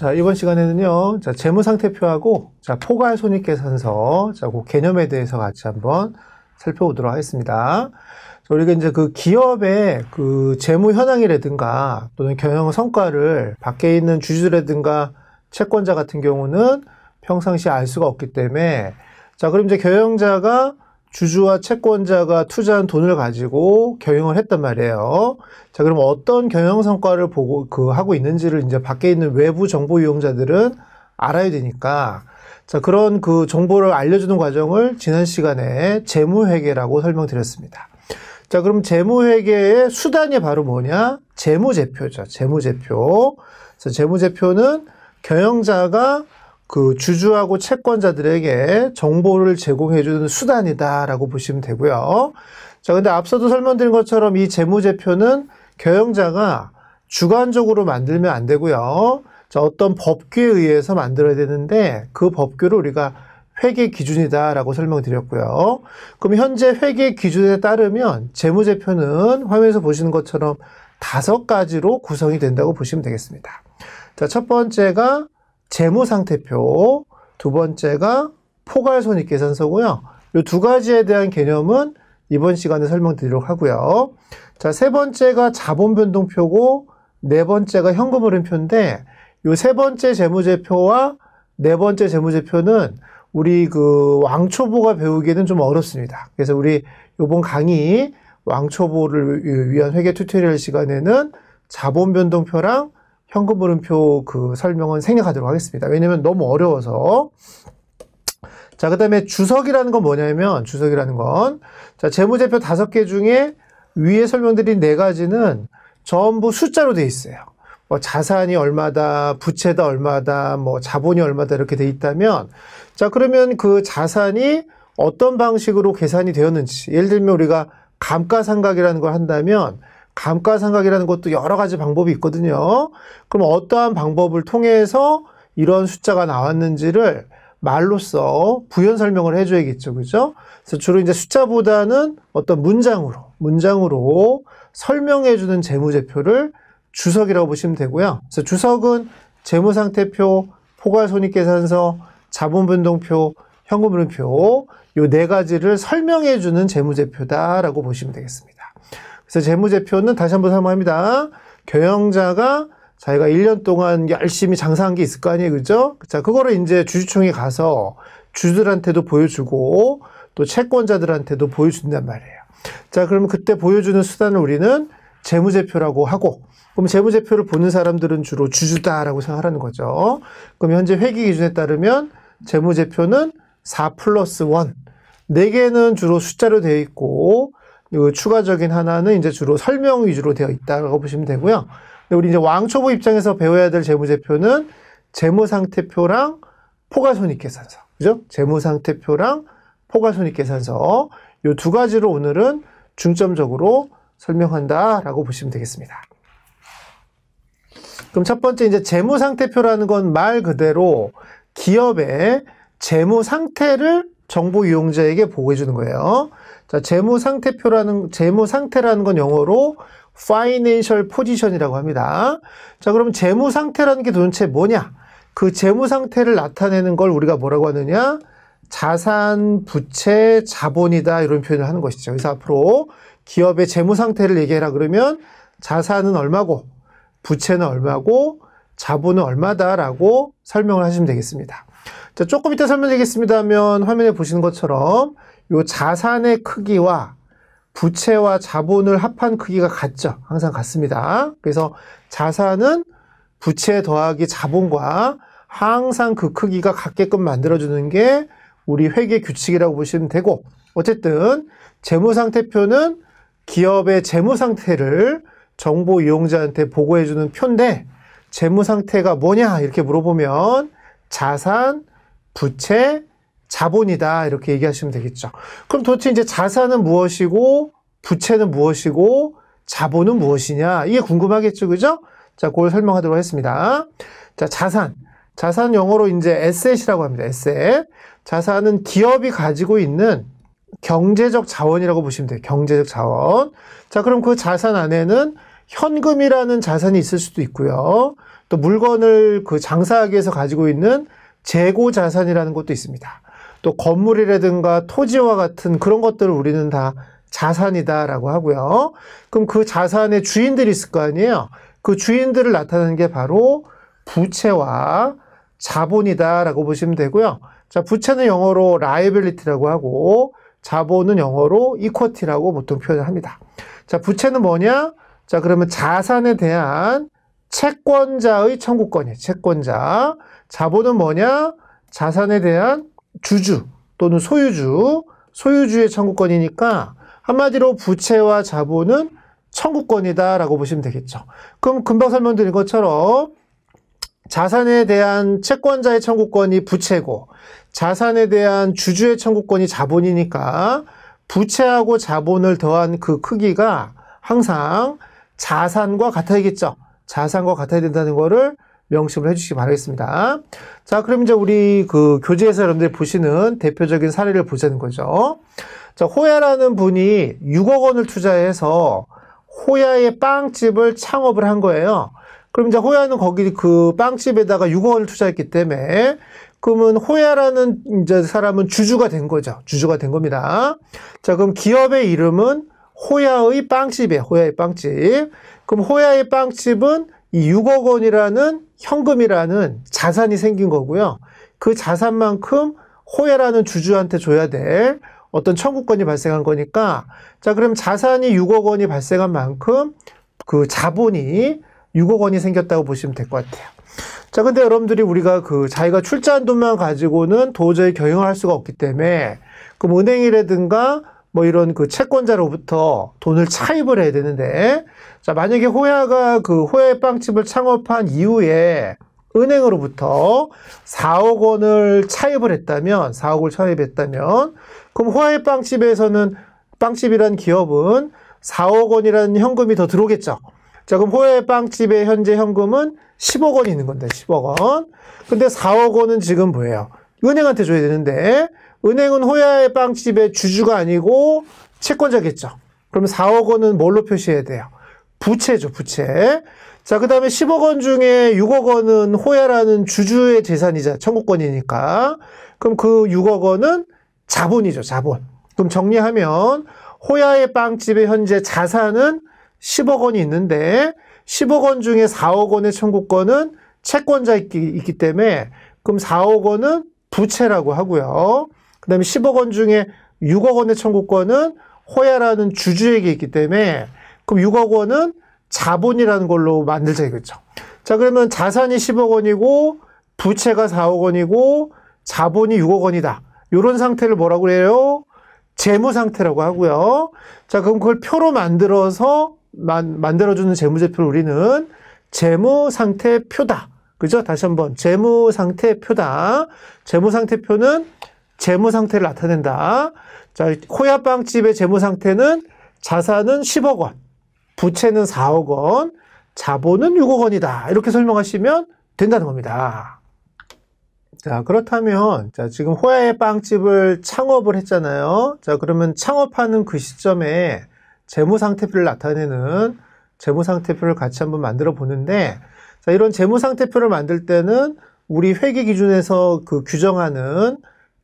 자, 이번 시간에는요, 자, 재무상태표하고, 자, 포괄손익계산서, 자, 그 개념에 대해서 같이 한번 살펴보도록 하겠습니다. 자, 우리가 이제 그 기업의 그 재무 현황이라든가 또는 경영 성과를 밖에 있는 주주라든가 채권자 같은 경우는 평상시에 알 수가 없기 때문에, 자, 그럼 이제 경영자가 주주와 채권자가 투자한 돈을 가지고 경영을 했단 말이에요. 자, 그럼 어떤 경영 성과를 보고 하고 있는지를 이제 밖에 있는 외부 정보 이용자들은 알아야 되니까, 자, 그런 그 정보를 알려주는 과정을 지난 시간에 재무회계라고 설명드렸습니다. 자, 그럼 재무회계의 수단이 바로 뭐냐? 재무제표죠. 재무제표. 그래서 재무제표는 경영자가 그 주주하고 채권자들에게 정보를 제공해주는 수단이다라고 보시면 되고요. 자, 근데 앞서도 설명드린 것처럼 이 재무제표는 경영자가 주관적으로 만들면 안 되고요. 자, 어떤 법규에 의해서 만들어야 되는데 그 법규를 우리가 회계 기준이다라고 설명드렸고요. 그럼 현재 회계 기준에 따르면 재무제표는 화면에서 보시는 것처럼 5가지로 구성이 된다고 보시면 되겠습니다. 자, 첫 번째가 재무상태표, 두 번째가 포괄손익계산서고요. 이 2가지에 대한 개념은 이번 시간에 설명드리도록 하고요. 자, 세 번째가 자본변동표고 네 번째가 현금흐름표인데 이 세 번째 재무제표와 네 번째 재무제표는 우리 그 왕초보가 배우기에는 좀 어렵습니다. 그래서 우리 이번 강의 왕초보를 위한 회계 튜토리얼 시간에는 자본변동표랑 현금흐름표 그 설명은 생략하도록 하겠습니다. 왜냐면 너무 어려워서. 자, 그 다음에 주석이라는 건 뭐냐면, 주석이라는 건, 자, 재무제표 5개 중에 위에 설명드린 4가지는 전부 숫자로 되어 있어요. 뭐 자산이 얼마다, 부채다 얼마다, 뭐 자본이 얼마다 이렇게 되어 있다면, 자, 그러면 그 자산이 어떤 방식으로 계산이 되었는지, 예를 들면 우리가 감가상각이라는 걸 한다면, 감가상각이라는 것도 여러 가지 방법이 있거든요. 그럼 어떠한 방법을 통해서 이런 숫자가 나왔는지를 말로써 부연 설명을 해줘야겠죠. 그죠? 그래서 주로 이제 숫자보다는 어떤 문장으로 설명해주는 재무제표를 주석이라고 보시면 되고요. 그래서 주석은 재무상태표, 포괄손익계산서, 자본변동표, 현금흐름표 이 4가지를 설명해주는 재무제표다라고 보시면 되겠습니다. 그래서 재무제표는 다시 한번 설명합니다. 경영자가 자기가 1년 동안 열심히 장사한 게 있을 거 아니에요. 그죠? 자, 그거를 이제 주주총회 가서 주주들한테도 보여주고 또 채권자들한테도 보여준단 말이에요. 자, 그러면 그때 보여주는 수단을 우리는 재무제표라고 하고, 그럼 재무제표를 보는 사람들은 주로 주주다라고 생각하는 거죠. 그럼 현재 회계 기준에 따르면 재무제표는 4+1, 4개는 주로 숫자로 되어 있고, 추가적인 하나는 이제 주로 설명 위주로 되어 있다고 보시면 되고요. 우리 이제 왕초보 입장에서 배워야 될 재무제표는 재무상태표랑 포괄손익계산서. 그죠? 재무상태표랑 포괄손익계산서. 이 2가지로 오늘은 중점적으로 설명한다라고 보시면 되겠습니다. 그럼 첫 번째 이제 재무상태표라는 건 말 그대로 기업의 재무 상태를 정보 이용자에게 보고해 주는 거예요. 자, 재무상태라는 건 영어로 financial position이라고 합니다. 자, 그럼 재무상태라는 게 도대체 뭐냐? 그 재무상태를 나타내는 걸 우리가 뭐라고 하느냐? 자산, 부채, 자본이다 이런 표현을 하는 것이죠. 그래서 앞으로 기업의 재무상태를 얘기해라 그러면 자산은 얼마고, 부채는 얼마고, 자본은 얼마다라고 설명을 하시면 되겠습니다. 자, 조금 이따 설명드리겠습니다 하면 화면에 보시는 것처럼 요 자산의 크기와 부채와 자본을 합한 크기가 같죠. 항상 같습니다. 그래서 자산은 부채 더하기 자본과 항상 그 크기가 같게끔 만들어주는 게 우리 회계 규칙이라고 보시면 되고, 어쨌든 재무상태표는 기업의 재무상태를 정보 이용자한테 보고해주는 표인데, 재무상태가 뭐냐 이렇게 물어보면 자산, 부채, 자본이다 이렇게 얘기하시면 되겠죠. 그럼 도대체 이제 자산은 무엇이고 부채는 무엇이고 자본은 무엇이냐 이게 궁금하겠죠. 그죠? 자, 그걸 설명하도록 하겠습니다. 자, 자산 영어로 이제 asset이라고 합니다. asset. 자산은 기업이 가지고 있는 경제적 자원이라고 보시면 돼요. 경제적 자원. 자, 그럼 그 자산 안에는 현금이라는 자산이 있을 수도 있고요. 또 물건을 그 장사하기 위해서 가지고 있는 재고 자산이라는 것도 있습니다. 또 건물이라든가 토지와 같은 그런 것들을 우리는 다 자산이다라고 하고요. 그럼 그 자산의 주인들이 있을 거 아니에요. 그 주인들을 나타내는 게 바로 부채와 자본이다라고 보시면 되고요. 자, 부채는 영어로 liability라고 하고 자본은 영어로 equity라고 보통 표현을 합니다. 자, 부채는 뭐냐? 자, 그러면 자산에 대한 채권자의 청구권이에요. 채권자. 자본은 뭐냐? 자산에 대한 주주 또는 소유주의 청구권이니까 한마디로 부채와 자본은 청구권이다라고 보시면 되겠죠. 그럼 금방 설명드린 것처럼 자산에 대한 채권자의 청구권이 부채고 자산에 대한 주주의 청구권이 자본이니까 부채하고 자본을 더한 그 크기가 항상 자산과 같아야겠죠. 자산과 같아야 된다는 거를 명심을 해주시기 바라겠습니다. 자, 그럼 이제 우리 그 교재에서 여러분들이 보시는 대표적인 사례를 보자는 거죠. 자, 호야라는 분이 6억 원을 투자해서 호야의 빵집을 창업을 한 거예요. 그럼 이제 호야는 거기 그 빵집에다가 6억 원을 투자했기 때문에 그러면 호야라는 이제 사람은 주주가 된 거죠. 주주가 된 겁니다. 자, 그럼 기업의 이름은 호야의 빵집이에요. 호야의 빵집. 그럼 호야의 빵집은 이 6억 원이라는 현금이라는 자산이 생긴 거고요. 그 자산만큼 호야라는 주주한테 줘야 될 어떤 청구권이 발생한 거니까 자, 그럼 자산이 6억 원이 발생한 만큼 그 자본이 6억 원이 생겼다고 보시면 될 것 같아요. 자, 근데 여러분들이 우리가 그 자기가 출자한 돈만 가지고는 도저히 경영을 할 수가 없기 때문에 그럼 은행이라든가 뭐 이런 그 채권자로부터 돈을 차입을 해야 되는데 자, 만약에 호야가 그 호야의 빵집을 창업한 이후에 은행으로부터 4억 원을 차입을 했다면 4억을 차입했다면 그럼 호야의 빵집에서는 빵집이란 기업은 4억 원이라는 현금이 더 들어오겠죠. 자, 그럼 호야의 빵집의 현재 현금은 10억 원이 있는 건데 10억 원. 근데 4억 원은 지금 뭐예요? 은행한테 줘야 되는데 은행은 호야의 빵집의 주주가 아니고 채권자겠죠. 그러면 4억 원은 뭘로 표시해야 돼요? 부채죠, 부채. 자, 그 다음에 10억 원 중에 6억 원은 호야라는 주주의 재산이자 청구권이니까 그럼 그 6억 원은 자본이죠, 자본. 그럼 정리하면 호야의 빵집의 현재 자산은 10억 원이 있는데 10억 원 중에 4억 원의 청구권은 채권자에 있기 때문에 그럼 4억 원은 부채라고 하고요. 그 다음에 10억 원 중에 6억 원의 청구권은 호야라는 주주에게 있기 때문에 그럼 6억 원은 자본이라는 걸로 만들자 이거죠. 자, 그러면 자산이 10억 원이고 부채가 4억 원이고 자본이 6억 원이다. 이런 상태를 뭐라고 그래요? 재무 상태라고 하고요. 자, 그럼 그걸 표로 만들어서 만들어주는 재무제표를 우리는 재무상태표다. 그죠? 다시 한번 재무상태표다. 재무상태표는 재무상태를 나타낸다. 자, 호야빵집의 재무상태는 자산은 10억 원, 부채는 4억 원, 자본은 6억 원이다. 이렇게 설명하시면 된다는 겁니다. 자, 그렇다면 자, 지금 호야의 빵집을 창업을 했잖아요. 자, 그러면 창업하는 그 시점에 재무상태표를 나타내는 재무상태표를 같이 한번 만들어 보는데 자, 이런 재무상태표를 만들 때는 우리 회계 기준에서 그 규정하는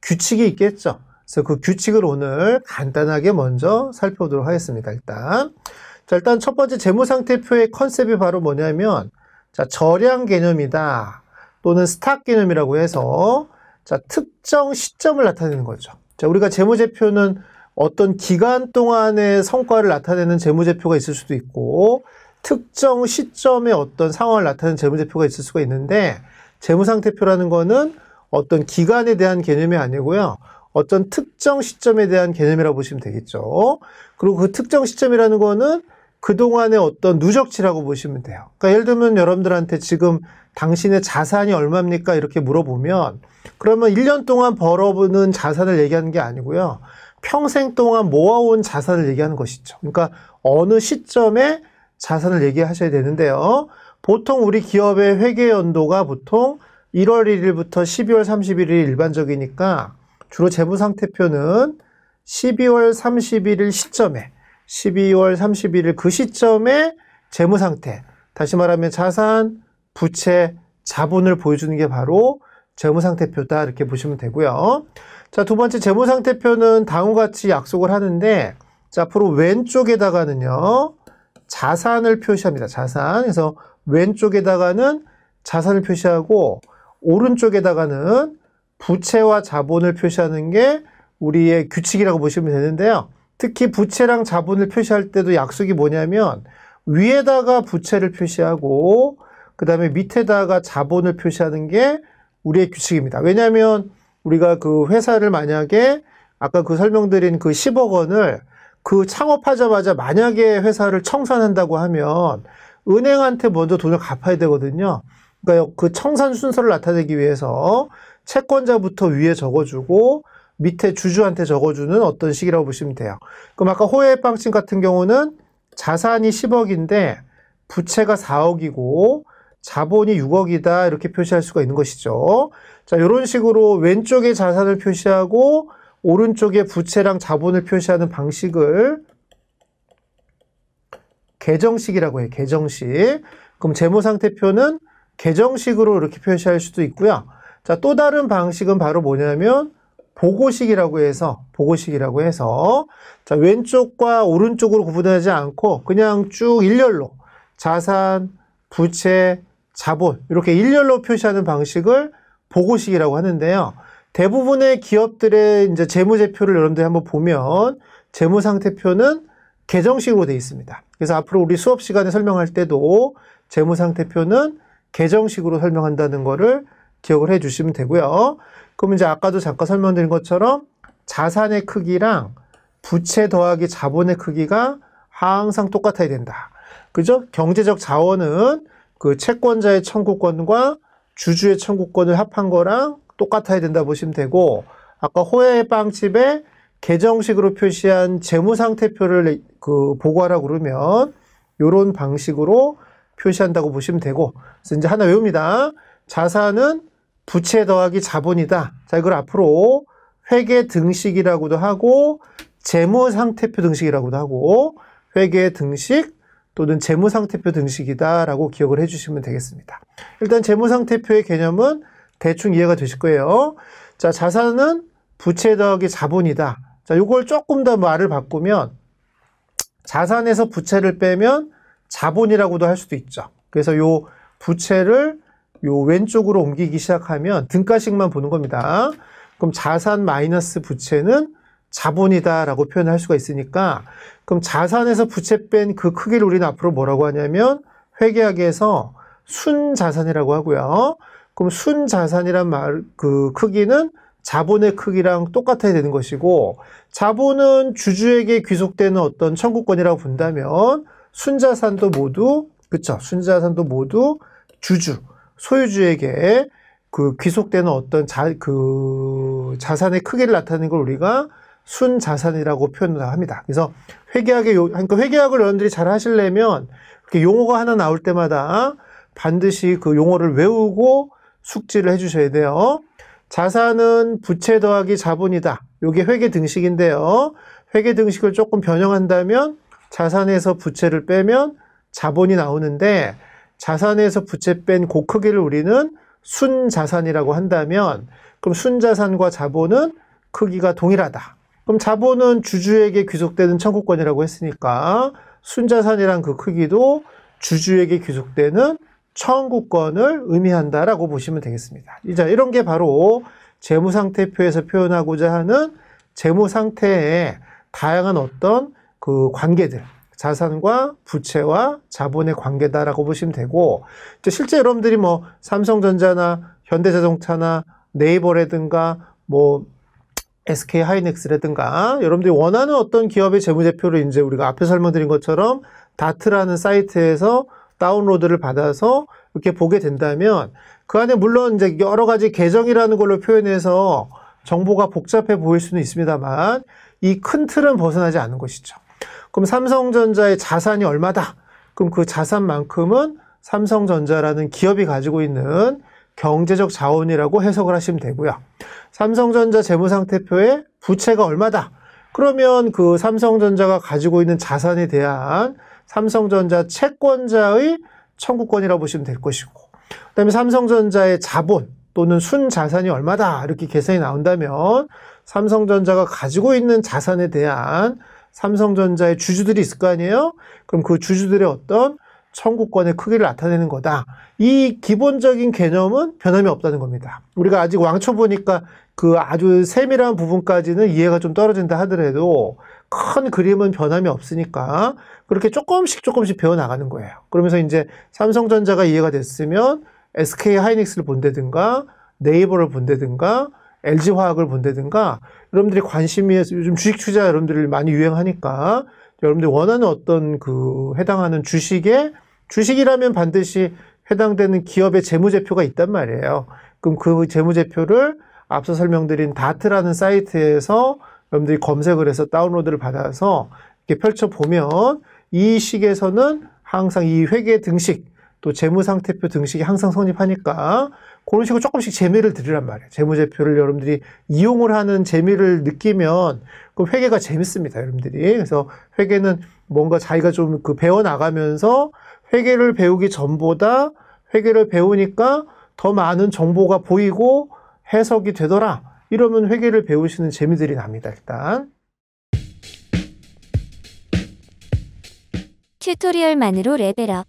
규칙이 있겠죠. 그래서 그 규칙을 오늘 간단하게 먼저 살펴보도록 하겠습니다. 일단 첫 번째 재무상태표의 컨셉이 바로 뭐냐면 자, 절양 개념이다. 또는 스탁 개념이라고 해서 자, 특정 시점을 나타내는 거죠. 자, 우리가 재무제표는 어떤 기간 동안의 성과를 나타내는 재무제표가 있을 수도 있고 특정 시점의 어떤 상황을 나타내는 재무제표가 있을 수가 있는데 재무상태표라는 거는 어떤 기간에 대한 개념이 아니고요. 어떤 특정 시점에 대한 개념이라고 보시면 되겠죠. 그리고 그 특정 시점이라는 거는 그동안의 어떤 누적치라고 보시면 돼요. 그러니까 예를 들면 여러분들한테 지금 당신의 자산이 얼마입니까? 이렇게 물어보면 그러면 1년 동안 벌어보는 자산을 얘기하는 게 아니고요. 평생 동안 모아온 자산을 얘기하는 것이죠. 그러니까 어느 시점에 자산을 얘기하셔야 되는데요. 보통 우리 기업의 회계 연도가 보통 1월 1일부터 12월 31일이 일반적이니까 주로 재무상태표는 12월 31일 시점에 12월 31일 그 시점에 재무 상태. 다시 말하면 자산, 부채, 자본을 보여주는 게 바로 재무 상태표다 이렇게 보시면 되고요. 자, 두 번째 재무 상태표는 다음과 같이 약속을 하는데 자, 앞으로 왼쪽에다가는요. 자산을 표시합니다. 자산. 그래서 왼쪽에다가는 자산을 표시하고 오른쪽에다가는 부채와 자본을 표시하는 게 우리의 규칙이라고 보시면 되는데요. 특히 부채랑 자본을 표시할 때도 약속이 뭐냐면 위에다가 부채를 표시하고 그 다음에 밑에다가 자본을 표시하는 게 우리의 규칙입니다. 왜냐하면 우리가 그 회사를 만약에 아까 그 설명드린 그 10억 원을 그 창업하자마자 만약에 회사를 청산한다고 하면 은행한테 먼저 돈을 갚아야 되거든요. 그러니까 그 청산 순서를 나타내기 위해서 채권자부터 위에 적어주고 밑에 주주한테 적어주는 어떤 식이라고 보시면 돼요. 그럼 아까 호혜의 방침 같은 경우는 자산이 10억인데 부채가 4억이고 자본이 6억이다 이렇게 표시할 수가 있는 것이죠. 자, 이런 식으로 왼쪽에 자산을 표시하고 오른쪽에 부채랑 자본을 표시하는 방식을 계정식이라고 해요. 계정식. 그럼 재무상태표는 계정식으로 이렇게 표시할 수도 있고요. 자, 또 다른 방식은 바로 뭐냐면 보고식이라고 해서 자, 왼쪽과 오른쪽으로 구분하지 않고 그냥 쭉 일렬로 자산, 부채, 자본 이렇게 일렬로 표시하는 방식을 보고식이라고 하는데요. 대부분의 기업들의 이제 재무제표를 여러분들이 한번 보면 재무상태표는 계정식으로 되어 있습니다. 그래서 앞으로 우리 수업 시간에 설명할 때도 재무상태표는 계정식으로 설명한다는 거를 기억을 해 주시면 되고요. 그럼 이제 아까도 잠깐 설명드린 것처럼 자산의 크기랑 부채 더하기 자본의 크기가 항상 똑같아야 된다. 그죠? 경제적 자원은 그 채권자의 청구권과 주주의 청구권을 합한 거랑 똑같아야 된다 보시면 되고 아까 호혜의 빵집에 계정식으로 표시한 재무상태표를 그 보고하라고 그러면 이런 방식으로 표시한다고 보시면 되고 그래서 이제 하나 외웁니다. 자산은 부채 더하기 자본이다. 자, 이걸 앞으로 회계 등식이라고도 하고 재무상태표 등식이라고도 하고 회계 등식 또는 재무상태표 등식이다라고 기억을 해주시면 되겠습니다. 일단 재무상태표의 개념은 대충 이해가 되실 거예요. 자, 자산은 부채 더하기 자본이다. 자, 이걸 조금 더 말을 바꾸면 자산에서 부채를 빼면 자본이라고도 할 수도 있죠. 그래서 요 부채를 요 왼쪽으로 옮기기 시작하면 등가식만 보는 겁니다. 그럼 자산 마이너스 부채는 자본이다라고 표현할 수가 있으니까 그럼 자산에서 부채 뺀 그 크기를 우리는 앞으로 뭐라고 하냐면 회계학에서 순자산이라고 하고요. 그럼 순자산이란 그 크기는 자본의 크기랑 똑같아야 되는 것이고 자본은 주주에게 귀속되는 어떤 청구권이라고 본다면 순자산도 모두 그쵸? 순자산도 모두 주주, 소유주에게 그 귀속되는 어떤 자산의 크기를 나타내는 걸 우리가 순자산이라고 표현을 합니다. 그래서 그러니까 회계학을 여러분들이 잘 하시려면 이렇게 용어가 하나 나올 때마다 반드시 그 용어를 외우고 숙지를 해주셔야 돼요. 자산은 부채 더하기 자본이다. 이게 회계 등식인데요. 회계 등식을 조금 변형한다면 자산에서 부채를 빼면 자본이 나오는데 자산에서 부채 뺀 그 크기를 우리는 순자산이라고 한다면 그럼 순자산과 자본은 크기가 동일하다. 그럼 자본은 주주에게 귀속되는 청구권이라고 했으니까 순자산이란 그 크기도 주주에게 귀속되는 청구권을 의미한다라고 보시면 되겠습니다. 이제 이런 게 바로 재무상태표에서 표현하고자 하는 재무상태의 다양한 어떤 그 관계들, 자산과 부채와 자본의 관계다라고 보시면 되고, 실제 여러분들이 뭐 삼성전자나 현대자동차나 네이버라든가 뭐 SK 하이닉스라든가 여러분들이 원하는 어떤 기업의 재무제표를 이제 우리가 앞에 설명드린 것처럼 다트라는 사이트에서 다운로드를 받아서 이렇게 보게 된다면 그 안에 물론 이제 여러 가지 계정이라는 걸로 표현해서 정보가 복잡해 보일 수는 있습니다만 이 큰 틀은 벗어나지 않는 것이죠. 그럼 삼성전자의 자산이 얼마다? 그럼 그 자산만큼은 삼성전자라는 기업이 가지고 있는 경제적 자원이라고 해석을 하시면 되고요. 삼성전자 재무상태표의 부채가 얼마다? 그러면 그 삼성전자가 가지고 있는 자산에 대한 삼성전자 채권자의 청구권이라고 보시면 될 것이고, 그다음에 삼성전자의 자본 또는 순자산이 얼마다 이렇게 계산이 나온다면 삼성전자가 가지고 있는 자산에 대한 삼성전자의 주주들이 있을 거 아니에요? 그럼 그 주주들의 어떤 청구권의 크기를 나타내는 거다. 이 기본적인 개념은 변함이 없다는 겁니다. 우리가 아직 왕초 보니까 그 아주 세밀한 부분까지는 이해가 좀 떨어진다 하더라도 큰 그림은 변함이 없으니까 그렇게 조금씩 배워나가는 거예요. 그러면서 이제 삼성전자가 이해가 됐으면 SK 하이닉스를 본다든가 네이버를 본다든가 LG화학을 본다든가 여러분들이 관심이 요즘 주식 투자 여러분들이 많이 유행하니까 여러분들이 원하는 어떤 그 해당하는 주식이라면 반드시 해당되는 기업의 재무제표가 있단 말이에요. 그럼 그 재무제표를 앞서 설명드린 다트라는 사이트에서 여러분들이 검색을 해서 다운로드를 받아서 이렇게 펼쳐보면 이 식에서는 항상 이 회계 등식 또 재무상태표 등식이 항상 성립하니까 그런 식으로 조금씩 재미를 들으란 말이에요. 재무제표를 여러분들이 이용을 하는 재미를 느끼면 그 회계가 재밌습니다, 여러분들이. 그래서 회계는 뭔가 자기가 좀 그 배워나가면서 회계를 배우기 전보다 회계를 배우니까 더 많은 정보가 보이고 해석이 되더라. 이러면 회계를 배우시는 재미들이 납니다, 일단. 튜토리얼만으로 레벨업.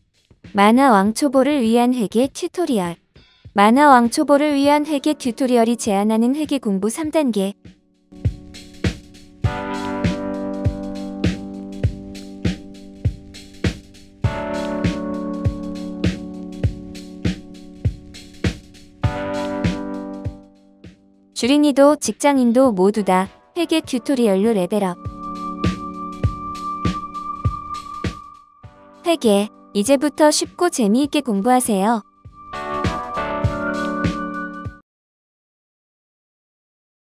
만화 왕초보를 위한 회계 튜토리얼. 만화 왕초보를 위한 회계 튜토리얼이 제안하는 회계 공부 3단계. 주린이도 직장인도 모두 다 회계 튜토리얼로 레벨업. 회계, 이제부터 쉽고 재미있게 공부하세요.